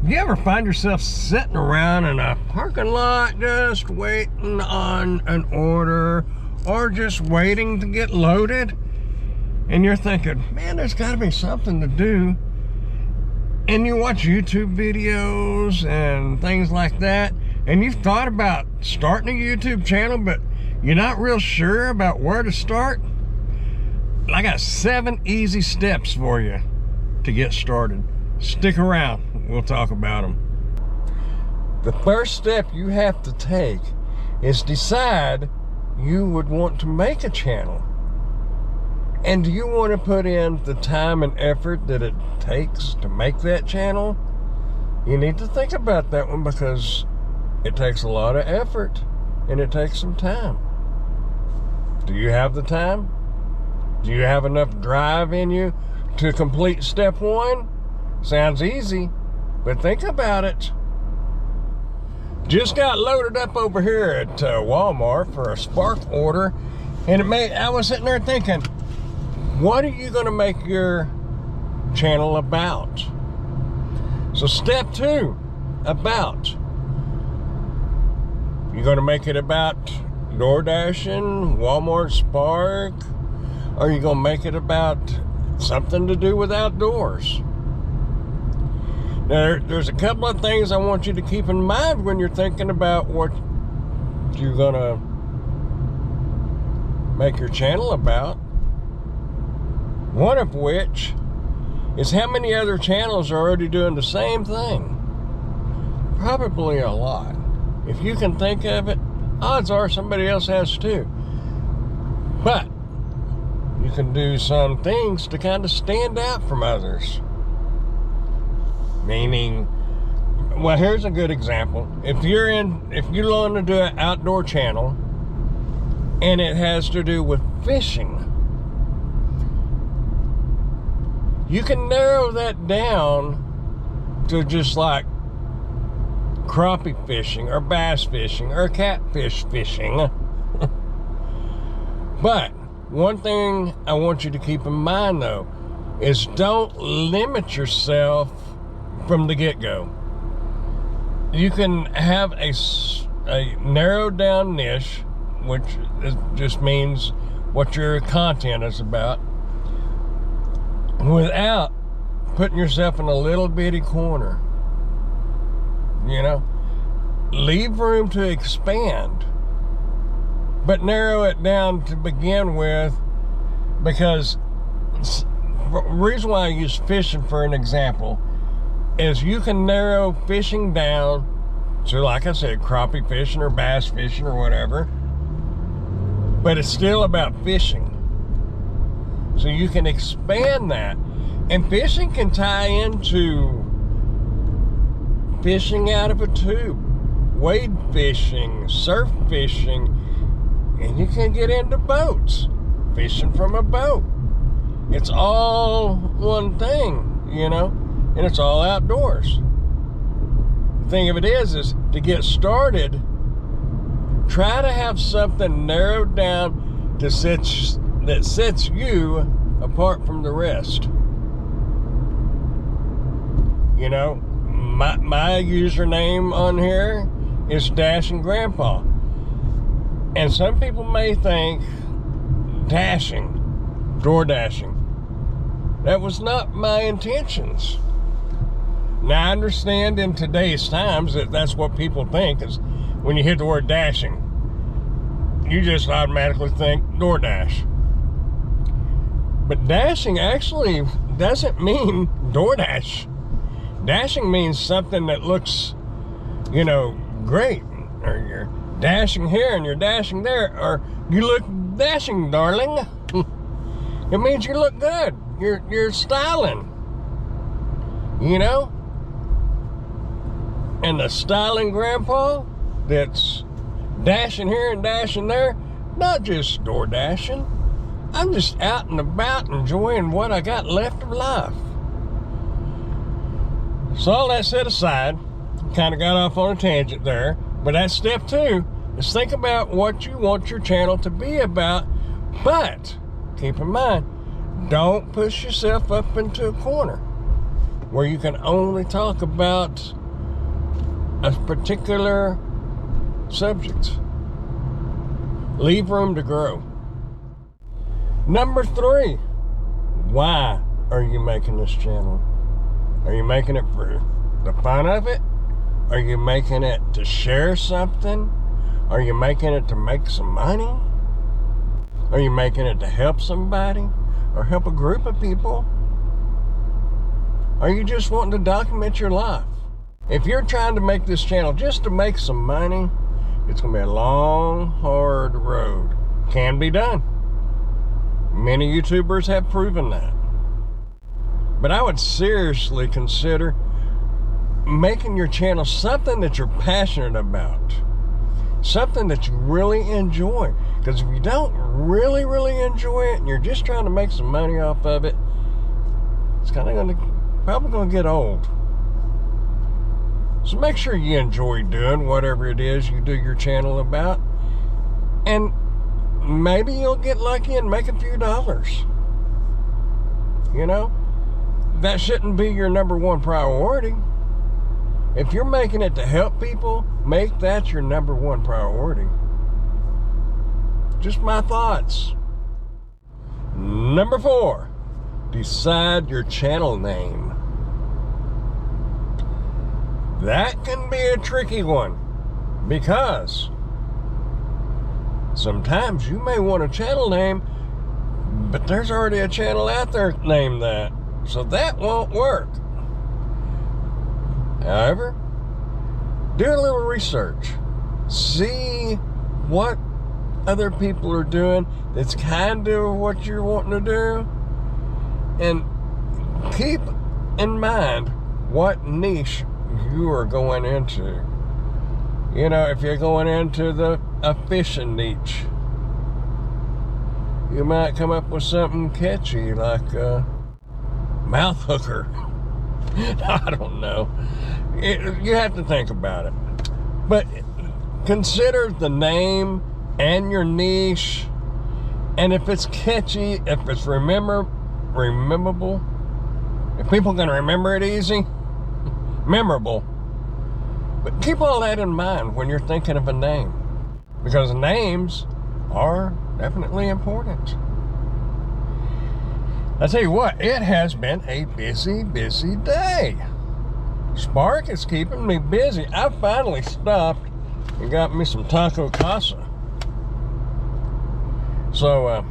You ever find yourself sitting around in a parking lot just waiting on an order or just waiting to get loaded? And you're thinking, man, there's got to be something to do. And you watch YouTube videos and things like that, and you've thought about starting a YouTube channel, but you're not real sure about where to start. I got 7 easy steps for you to get started. Stick around, we'll talk about them. The first step you have to take is decide you would want to make a channel. And do you want to put in the time and effort that it takes to make that channel? You need to think about that one, because it takes a lot of effort and it takes some time. Do you have the time? Do you have enough drive in you to complete step 1? Sounds easy, but think about it. Just got loaded up over here at Walmart for a Spark order, and I was sitting there thinking, what are you going to make your channel about? So step 2, about. You're going to make it about DoorDashing, Walmart Spark, or are you going to make it about something to do with outdoors? Now, there's a couple of things I want you to keep in mind when you're thinking about what you're going to make your channel about. One of which is how many other channels are already doing the same thing. Probably a lot. If you can think of it, odds are somebody else has too. But you can do some things to kind of stand out from others. Meaning, well, here's a good example. If you want to do an outdoor channel and it has to do with fishing, you can narrow that down to just like crappie fishing or bass fishing or catfish fishing. But one thing I want you to keep in mind though is don't limit yourself from the get-go. You can have a narrowed down niche, which just means what your content is about, without putting yourself in a little bitty corner. You know, leave room to expand, but narrow it down to begin with, because the reason why I use fishing for an example is you can narrow fishing down to, like I said, crappie fishing or bass fishing or whatever, but it's still about fishing. So you can expand that, and fishing can tie into fishing out of a tube, wade fishing, surf fishing, and you can get into boats, fishing from a boat. It's all one thing, you know, and it's all outdoors. The thing of it is to get started, try to have something narrowed down that sets you apart from the rest. You know, my username on here is Dashing Grandpa, and some people may think door dashing. That was not my intentions. Now I understand in today's times that that's what people think is when you hear the word dashing, you just automatically think DoorDash. But dashing actually doesn't mean DoorDash. Dashing means something that looks, you know, great. Or you're dashing here and you're dashing there. Or you look dashing, darling. It means you look good. You're styling. You know? And the styling grandpa that's dashing here and dashing there, not just door dashing. I'm just out and about enjoying what I got left of life. So all that set aside, kind of got off on a tangent there, but that's step 2, is think about what you want your channel to be about, but keep in mind, don't push yourself up into a corner. where you can only talk about a particular subject. Leave room to grow. Number 3, why are you making this channel? Are you making it for the fun of it? Are you making it to share something? Are you making it to make some money? Are you making it to help somebody or help a group of people? Are you just wanting to document your life? If you're trying to make this channel just to make some money, it's going to be a long, hard road. Can be done. Many YouTubers have proven that. But I would seriously consider making your channel something that you're passionate about. Something that you really enjoy. Because if you don't really, really enjoy it and you're just trying to make some money off of it, it's probably going to get old. So make sure you enjoy doing whatever it is you do your channel about. And maybe you'll get lucky and make a few dollars. You know? That shouldn't be your number one priority. If you're making it to help people, make that your number one priority. Just my thoughts. Number 4, decide your channel name. That can be a tricky one because sometimes you may want a channel name, but there's already a channel out there named that. So that won't work. However, do a little research. See what other people are doing that's kind of what you're wanting to do. And keep in mind what niche you are going into. You know, if you're going into a fishing niche, you might come up with something catchy like mouth hooker. I don't know. You have to think about it. But consider the name and your niche, and if it's catchy, if it's rememberable, if people can remember it easy, memorable. But keep all that in mind when you're thinking of a name, because names are definitely important. I tell you what, it has been a busy, busy day. Spark is keeping me busy. I finally stopped and got me some taco casa. So,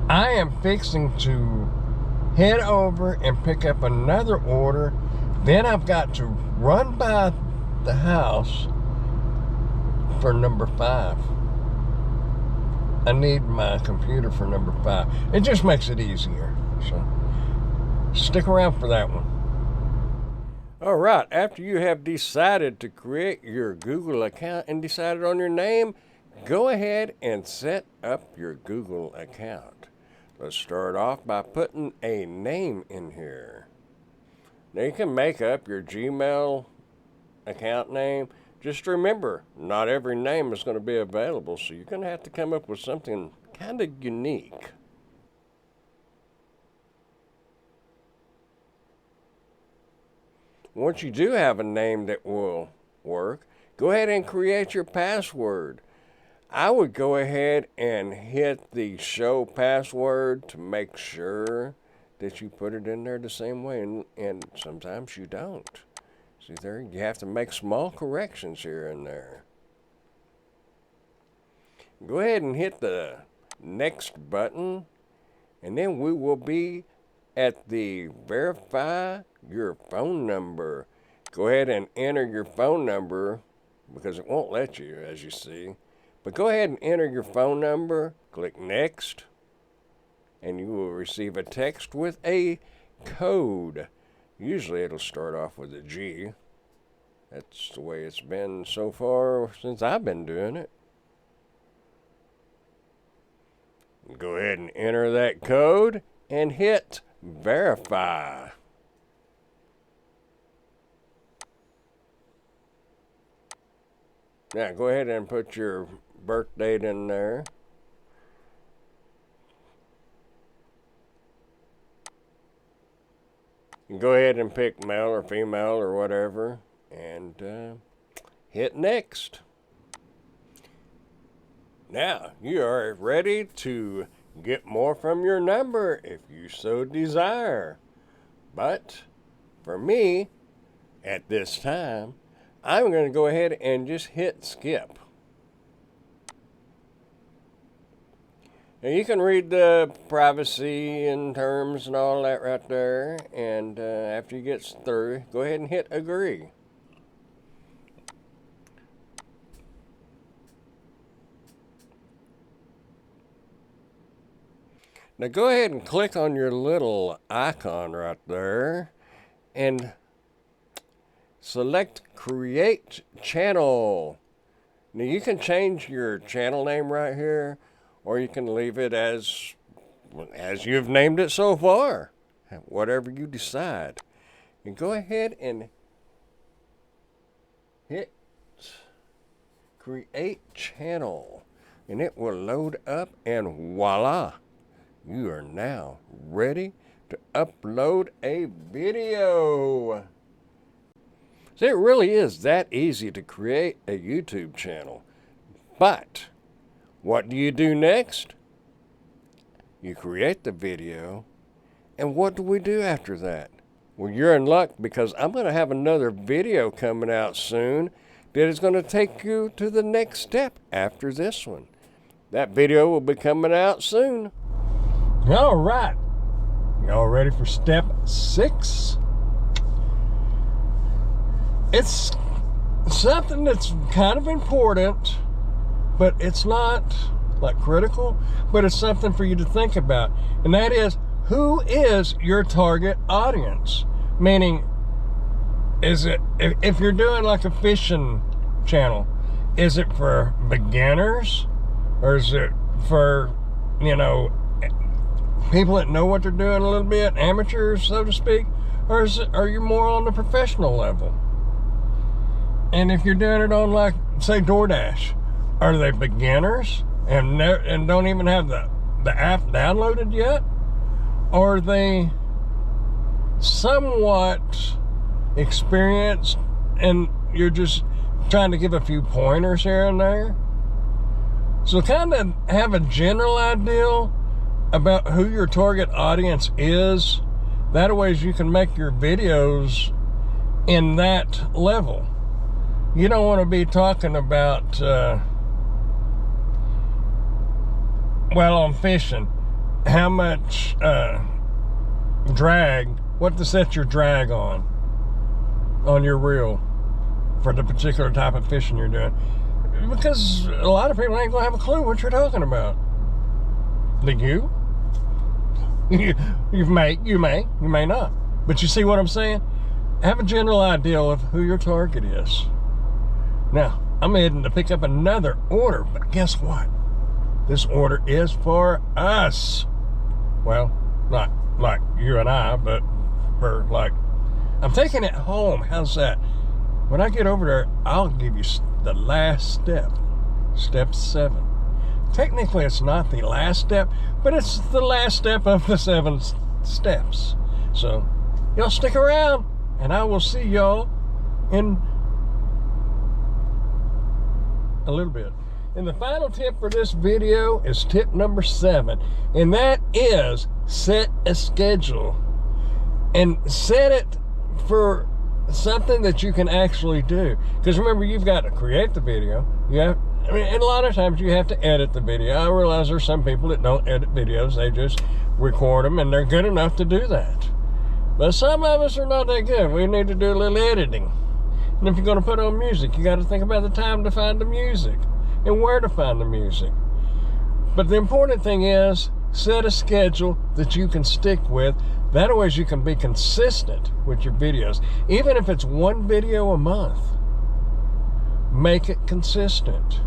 I am fixing to head over and pick up another order. Then I've got to run by the house for number 5. I need my computer for number 5. It just makes it easier. So stick around for that one. All right, after you have decided to create your Google account and decided on your name, go ahead and set up your Google account. Let's start off by putting a name in here. Now you can make up your Gmail account name. Just remember, not every name is going to be available, so you're going to have to come up with something kind of unique. Once you do have a name that will work, go ahead and create your password. I would go ahead and hit the show password to make sure that you put it in there the same way, and sometimes you don't. See there, you have to make small corrections here and there. Go ahead and hit the next button, and then we will be at the verify your phone number. Go ahead and enter your phone number because it won't let you, as you see. But go ahead and enter your phone number, click next, and you will receive a text with a code. Usually it'll start off with a G. That's the way it's been so far since I've been doing it. Go ahead and enter that code and hit verify. Now go ahead and put your birth date in there. go ahead and pick male or female or whatever, and hit next. Now, you are ready to get more from your number if you so desire. But for me, at this time, I'm going to go ahead and just hit skip. Now you can read the privacy and terms and all that right there, and after you get through, go ahead and hit agree. Now go ahead and click on your little icon right there and select Create Channel. Now you can change your channel name right here, or you can leave it as you've named it so far, whatever you decide. And go ahead and hit Create Channel, and it will load up, and voila, you are now ready to upload a video. So it really is that easy to create a YouTube channel. But what do you do next? You create the video, and what do we do after that? Well, you're in luck, because I'm going to have another video coming out soon that is going to take you to the next step after this one. That video will be coming out soon. All right. Y'all ready for step 6? It's something that's kind of important, but it's not like critical, but it's something for you to think about. And that is, who is your target audience? Meaning, is it, if you're doing like a fishing channel, is it for beginners? Or is it for, people that know what they're doing a little bit, amateurs, so to speak? Or are you more on the professional level? And if you're doing it on, like, say, DoorDash, are they beginners and don't even have the app downloaded yet? Or are they somewhat experienced and you're just trying to give a few pointers here and there? So kind of have a general idea about who your target audience is. That way you can make your videos in that level. You don't want to be talking about, on fishing, how much drag, what to set your drag on your reel for the particular type of fishing you're doing. Because a lot of people ain't going to have a clue what you're talking about. Do you? You may not. But you see what I'm saying? Have a general idea of who your target is. Now, I'm heading to pick up another order, but guess what? This order is for us. Well, not like you and I, but for like, I'm taking it home. How's that? When I get over there, I'll give you the last step, step 7. Technically, it's not the last step, but it's the last step of the 7 steps. So, y'all stick around, and I will see y'all in a little bit. And the final tip for this video is tip number 7, and that is set a schedule. And set it for something that you can actually do. Because remember, you've got to create the video. And a lot of times you have to edit the video. I realize there's some people that don't edit videos. They just record them, and they're good enough to do that. But some of us are not that good. We need to do a little editing. And if you're going to put on music, you got to think about the time to find the music and where to find the music. But the important thing is, set a schedule that you can stick with. That way you can be consistent with your videos. Even if it's 1 video a month, make it consistent.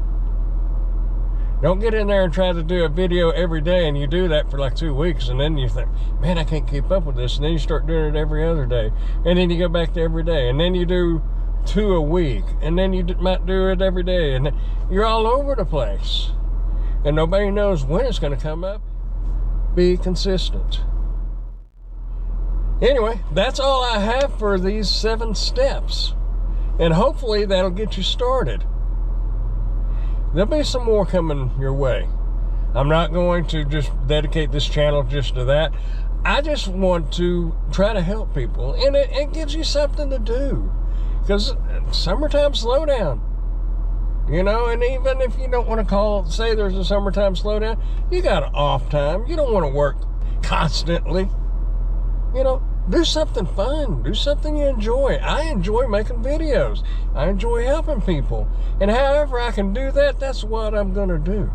Don't get in there and try to do a video every day, and you do that for like 2 weeks, and then you think, man, I can't keep up with this. And then you start doing it every other day. And then you go back to every day. And then you do 2 a week. And then you might do it every day. And you're all over the place. And nobody knows when it's going to come up. Be consistent. Anyway, that's all I have for these 7 steps. And hopefully that'll get you started. There'll be some more coming your way. I'm not going to just dedicate this channel just to that. I just want to try to help people. And it gives you something to do. Because summertime slowdown. You know, and even if you don't want to say there's a summertime slowdown, you got an off time. You don't want to work constantly. You know, do something fun. Do something you enjoy. I enjoy making videos. I enjoy helping people. And however I can do that, that's what I'm going to do.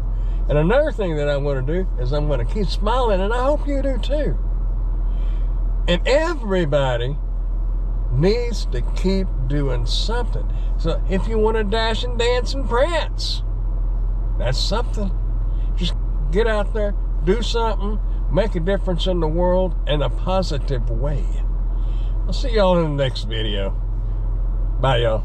And another thing that I'm going to do is I'm going to keep smiling, and I hope you do too. And everybody needs to keep doing something. So if you want to dash and dance and prance, that's something. Just get out there, do something, make a difference in the world in a positive way. I'll see y'all in the next video. Bye, y'all.